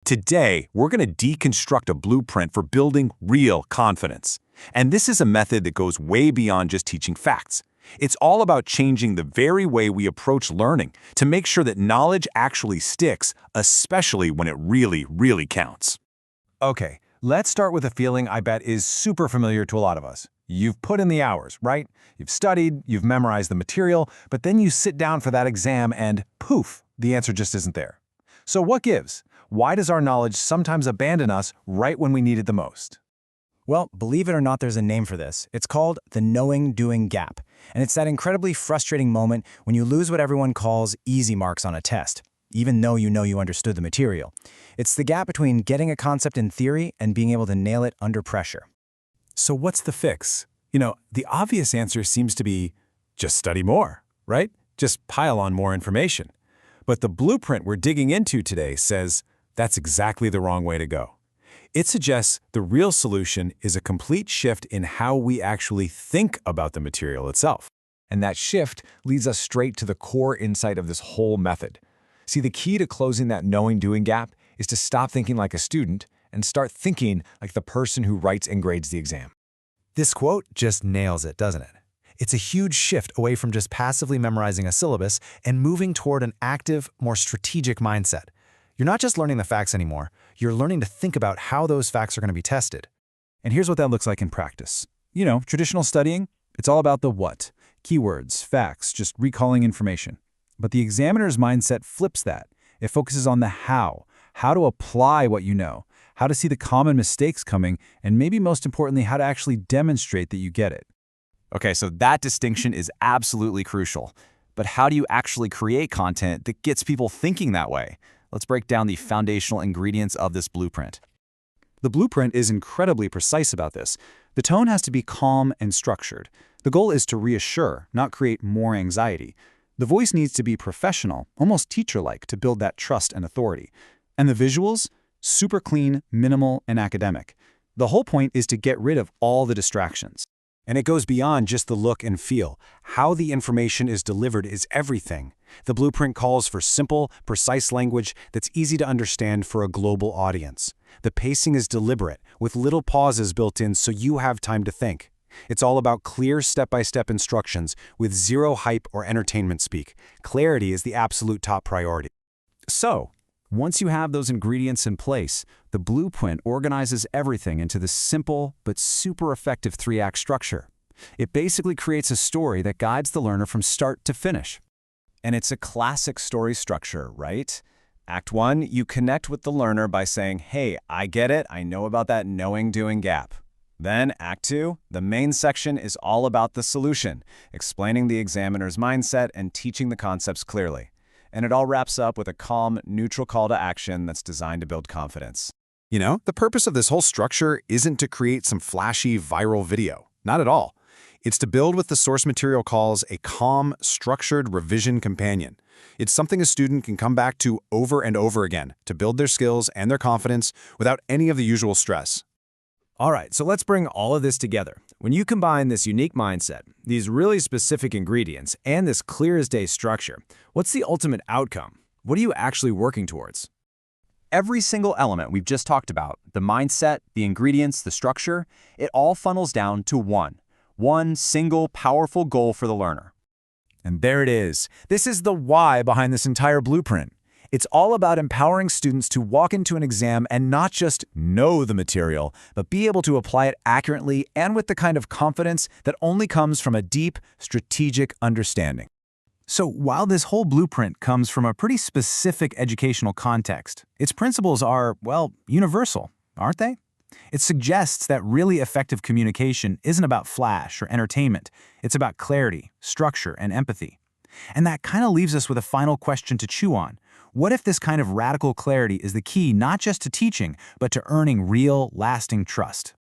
Today, we're going to deconstruct a blueprint for building real confidence. And this is a method that goes way beyond just teaching facts. It's all about changing the very way we approach learning to make sure that knowledge actually sticks, especially when it really, really counts. Okay, let's start with a feeling I bet is super familiar to a lot of us. You've put in the hours, right? You've studied, you've memorized the material, but then you sit down for that exam and poof, the answer just isn't there. So what gives? Why does our knowledge sometimes abandon us right when we need it the most? Well, believe it or not, there's a name for this. It's called the knowing-doing gap. And it's that incredibly frustrating moment when you lose what everyone calls easy marks on a test, even though you know you understood the material. It's the gap between getting a concept in theory and being able to nail it under pressure. So what's the fix? The obvious answer seems to be just study more, right? Just pile on more information. But the blueprint we're digging into today says that's exactly the wrong way to go. It suggests the real solution is a complete shift in how we actually think about the material itself. And that shift leads us straight to the core insight of this whole method. See, the key to closing that knowing-doing gap is to stop thinking like a student and start thinking like the person who writes and grades the exam. This quote just nails it, doesn't it? It's a huge shift away from just passively memorizing a syllabus and moving toward an active, more strategic mindset. You're not just learning the facts anymore, you're learning to think about how those facts are going to be tested. And here's what that looks like in practice. Traditional studying, it's all about the what. Keywords, facts, just recalling information. But the examiner's mindset flips that. It focuses on the how to apply what you know, how to see the common mistakes coming, and maybe most importantly, how to actually demonstrate that you get it. Okay, so that distinction is absolutely crucial. But how do you actually create content that gets people thinking that way? Let's break down the foundational ingredients of this blueprint. The blueprint is incredibly precise about this. The tone has to be calm and structured. The goal is to reassure, not create more anxiety. The voice needs to be professional, almost teacher-like, to build that trust and authority. And the visuals? Super clean, minimal, and academic. The whole point is to get rid of all the distractions. And it goes beyond just the look and feel. How the information is delivered is everything. The blueprint calls for simple, precise language that's easy to understand for a global audience. The pacing is deliberate, with little pauses built in so you have time to think. It's all about clear step-by-step instructions with zero hype or entertainment speak. Clarity is the absolute top priority. So, once you have those ingredients in place, the blueprint organizes everything into this simple but super effective 3-act structure. It basically creates a story that guides the learner from start to finish. And it's a classic story structure, right? Act 1, you connect with the learner by saying, hey, I get it, I know about that knowing-doing gap. Then, Act 2, the main section is all about the solution, explaining the examiner's mindset and teaching the concepts clearly. And it all wraps up with a calm, neutral call to action that's designed to build confidence. The purpose of this whole structure isn't to create some flashy viral video. Not at all. It's to build what the source material calls a calm, structured revision companion. It's something a student can come back to over and over again to build their skills and their confidence without any of the usual stress. All right, so let's bring all of this together. When you combine this unique mindset, these really specific ingredients, and this clear-as-day structure, what's the ultimate outcome? What are you actually working towards? Every single element we've just talked about, the mindset, the ingredients, the structure, it all funnels down to one single powerful goal for the learner. And there it is. This is the why behind this entire blueprint. It's all about empowering students to walk into an exam and not just know the material, but be able to apply it accurately and with the kind of confidence that only comes from a deep, strategic understanding. So while this whole blueprint comes from a pretty specific educational context, its principles are, well, universal, aren't they? It suggests that really effective communication isn't about flash or entertainment. It's about clarity, structure, and empathy. And that kind of leaves us with a final question to chew on. What if this kind of radical clarity is the key not just to teaching, but to earning real, lasting trust?